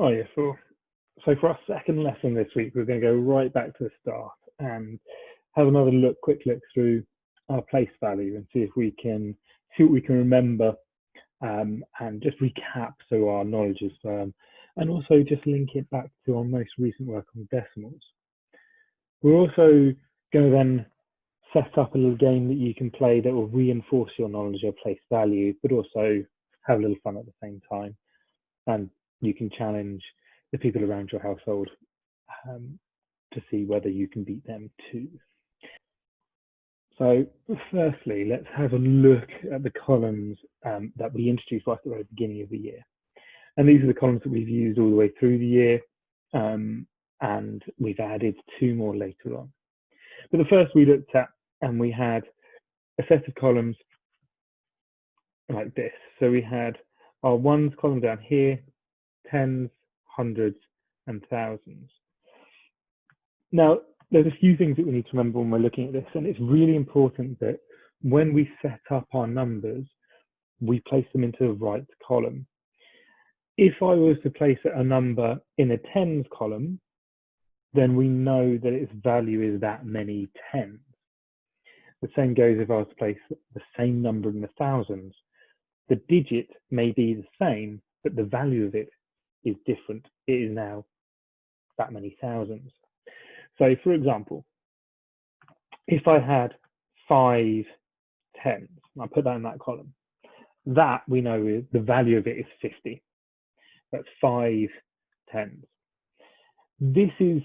Oh yeah, so for our second lesson this week, we're going to go right back to the start and have another quick look through our place value and see what we can remember, and just recap so our knowledge is firm, and also just link it back to our most recent work on decimals. We're also going to then set up a little game that you can play that will reinforce your knowledge of place value, but also have a little fun at the same time. And you can challenge the people around your household to see whether you can beat them too. So firstly, let's have a look at the columns that we introduced right at the very beginning of the year. And these are the columns that we've used all the way through the year, and we've added two more later on. But the first we looked at, and we had a set of columns like this. So we had our ones column down here, tens, hundreds, and thousands. Now, there's a few things that we need to remember when we're looking at this, and it's really important that when we set up our numbers, we place them into the right column. If I was to place a number in a tens column, then we know that its value is that many tens. The same goes if I was to place the same number in the thousands. The digit may be the same, but the value of it is different. It is now that many thousands. So for example, if I had 5 tens, I put that in that column, that we know is the value of it is 50. That's 5 tens. This is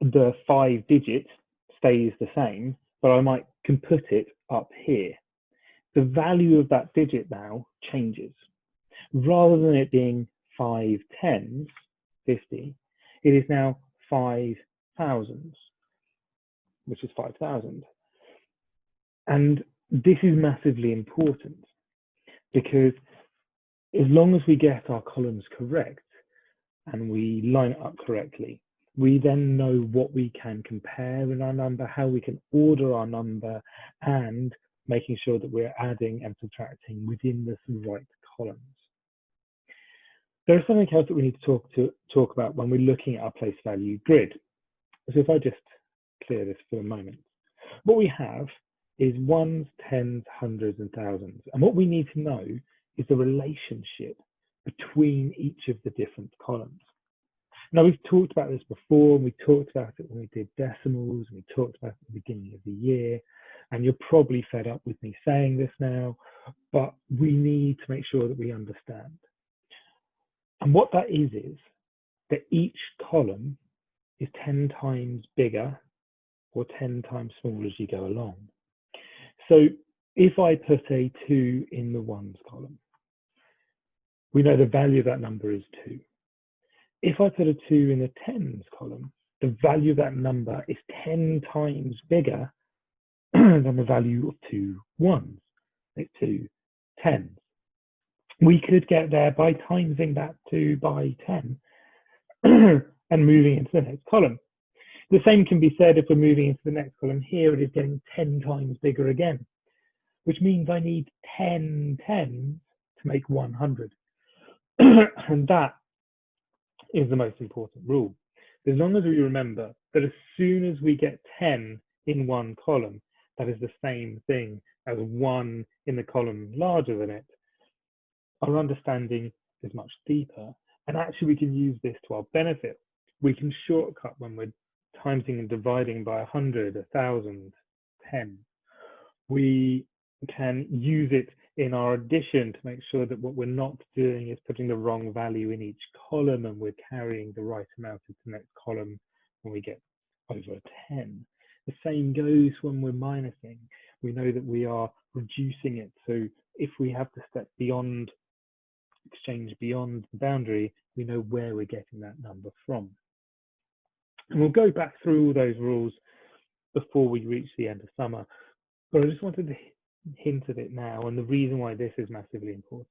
the 5 digit stays the same, but I can put it up here. The value of that digit now changes. Rather than it being 5 tens, 50, it is now 5 thousands, which is 5,000. And this is massively important because as long as we get our columns correct and we line it up correctly, we then know what we can compare in our number, how we can order our number, and making sure that we're adding and subtracting within the right columns. There is something else that we need to talk about when we're looking at our place value grid. So if I just clear this for a moment, what we have is ones, tens, hundreds, and thousands. And what we need to know is the relationship between each of the different columns. Now, we've talked about this before, and we talked about it when we did decimals, and we talked about it at the beginning of the year, and you're probably fed up with me saying this now, but we need to make sure that we understand. And what that is that each column is 10 times bigger or 10 times smaller as you go along. So if I put a 2 in the ones column, we know the value of that number is 2. If I put a 2 in the tens column, the value of that number is 10 times bigger than the value of 2 ones, like 2 tens. We could get there by timesing that 2 by 10 and moving into the next column. The same can be said if we're moving into the next column here, it is getting 10 times bigger again, which means I need 10 tens to make 100. And that is the most important rule. As long as we remember that as soon as we get 10 in one column, that is the same thing as 1 in the column larger than it, our understanding is much deeper. And actually we can use this to our benefit. We can shortcut when we're timesing and dividing by 100, 1,000, 10. We can use it in our addition to make sure that what we're not doing is putting the wrong value in each column, and we're carrying the right amount into the next column when we get over 10. The same goes when we're minusing. We know that we are reducing it. So if we have to step beyond, exchange beyond the boundary, we know where we're getting that number from. And we'll go back through all those rules before we reach the end of summer. But I just wanted to hint at it now, and the reason why this is massively important.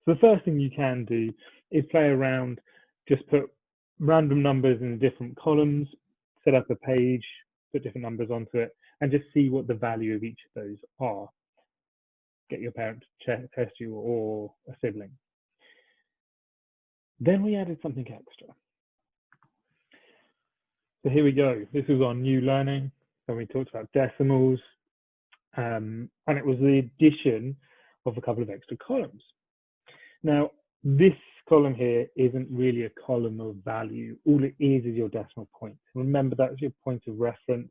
So the first thing you can do is play around, just put random numbers in different columns, set up a page, put different numbers onto it, and just see what the value of each of those are. Get your parent to test you or a sibling. Then we added something extra. So here we go. This was our new learning when we talked about decimals, and it was the addition of a couple of extra columns. Now, this column here isn't really a column of value. All it is your decimal point. Remember, that's your point of reference.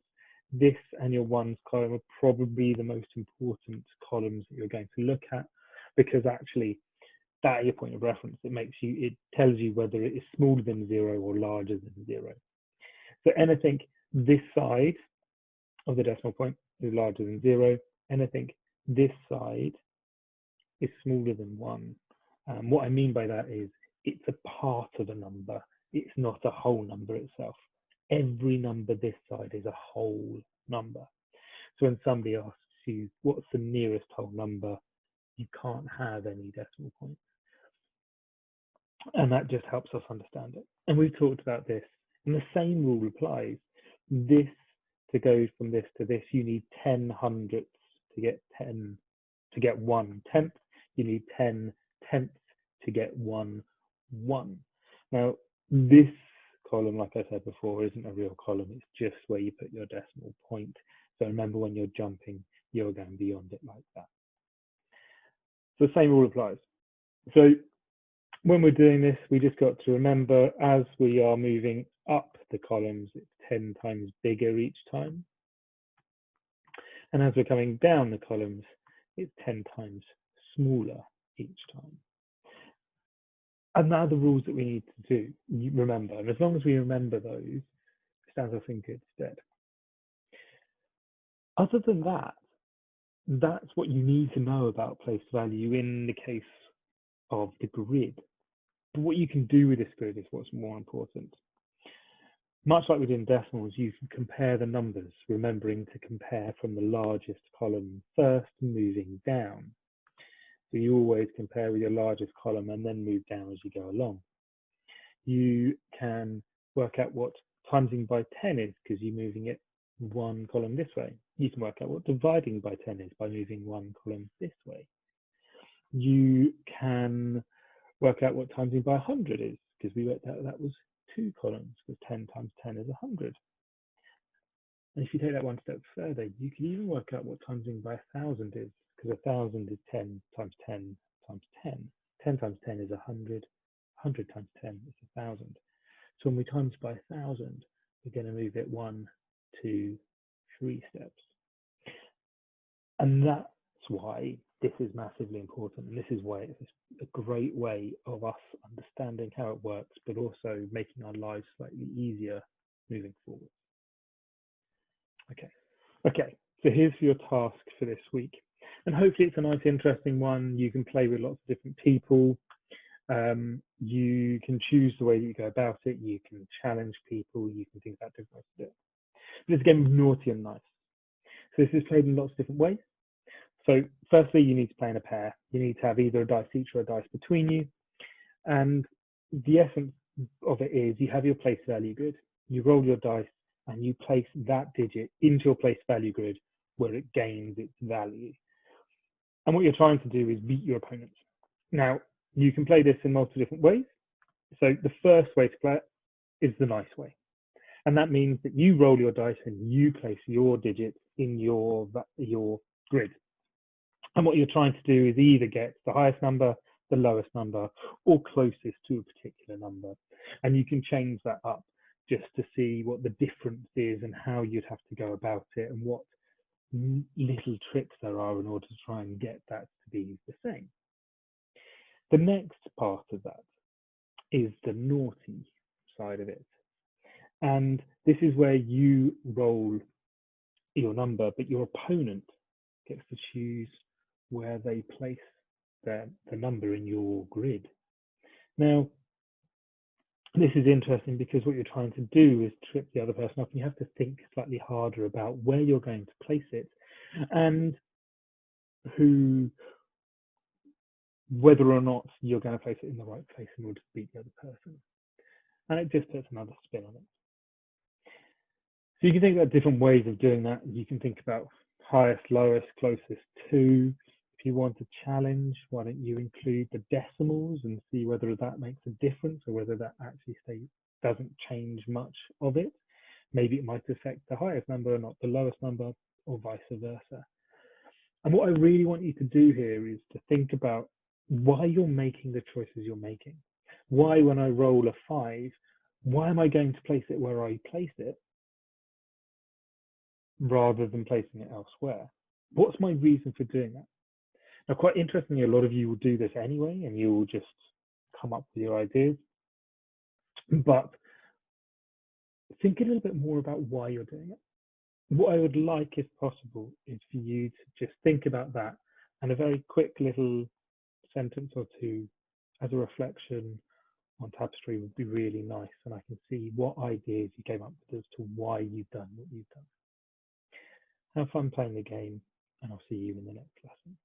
This and your ones column are probably the most important columns that you're going to look at, because actually that is your point of reference. It tells you whether it is smaller than 0 or larger than 0. So anything this side of the decimal point is larger than 0. Anything this side is smaller than 1. What I mean by that is it's a part of a number. It's not a whole number itself. Every number this side is a whole number. So when somebody asks you what's the nearest whole number, you can't have any decimal points. And that just helps us understand it. And we've talked about this, and the same rule applies. This, to go from this to this, you need 10 hundredths to get 1 tenth. You need 10 tenths to get 1 1. Now, this column, like I said before, isn't a real column. It's just where you put your decimal point. So remember, when you're jumping, you're going beyond it like that. So the same rule applies. So when we're doing this, we just got to remember, as we are moving up the columns, it's 10 times bigger each time. And as we're coming down the columns, it's 10 times smaller each time. And now the rules that we need to remember. And as long as we remember those, it stands us in good stead. Other than that, that's what you need to know about place value in the case of the grid. But what you can do with this grid is what's more important. Much like we did in decimals, you can compare the numbers, remembering to compare from the largest column first, moving down. So you always compare with your largest column and then move down as you go along. You can work out what timesing by 10 is, because you're moving it one column this way. You can work out what dividing by 10 is by moving one column this way. You can work out what timesing by 100 is, because we worked out that was 2 columns, because 10 times 10 is 100. And if you take that one step further, you can even work out what timesing by 1,000 is, because 1,000 is 10 times 10 times 10. 10 times 10 is 100. 100 times 10 is 1,000. So when we times by 1,000, we're going to move it 1, 2, 3 steps. And that's why this is massively important. And this is why it's a great way of us understanding how it works, but also making our lives slightly easier moving forward. Okay, so here's your task for this week. And hopefully it's a nice, interesting one. You can play with lots of different people. You can choose the way that you go about it. You can challenge people. You can think about different ways to do it. But it's a game of naughty and nice. So this is played in lots of different ways. So firstly, you need to play in a pair. You need to have either a dice each or a dice between you. And the essence of it is you have your place value grid. You roll your dice and you place that digit into your place value grid where it gains its value. And what you're trying to do is beat your opponents. Now, you can play this in multiple different ways. So the first way to play it is the nice way. And that means that you roll your dice and you place your digits in your grid. And what you're trying to do is either get the highest number, the lowest number, or closest to a particular number. And you can change that up just to see what the difference is and how you'd have to go about it and what little tricks there are in order to try and get that to be the same. The next part of that is the naughty side of it. And this is where you roll your number, but your opponent gets to choose where they place the number in your grid. Now, this is interesting because what you're trying to do is trip the other person up, and you have to think slightly harder about where you're going to place it and whether or not you're going to place it in the right place in order to beat the other person. And it just puts another spin on it. So you can think about different ways of doing that. You can think about highest, lowest, closest to. If If you want a challenge, why don't you include the decimals and see whether that makes a difference or whether that actually doesn't change much of it. Maybe it might affect the highest number, not the lowest number, or vice versa. And what I really want you to do here is to think about why you're making the choices you're making. Why, when I roll a 5, why am I going to place it where I place it rather than placing it elsewhere? What's my reason for doing that? Now, quite interestingly, a lot of you will do this anyway, and you will just come up with your ideas. But think a little bit more about why you're doing it. What I would like, if possible, is for you to just think about that and a very quick little sentence or two as a reflection on Tapestry would be really nice. And I can see what ideas you came up with as to why you've done what you've done. Have fun playing the game, and I'll see you in the next lesson.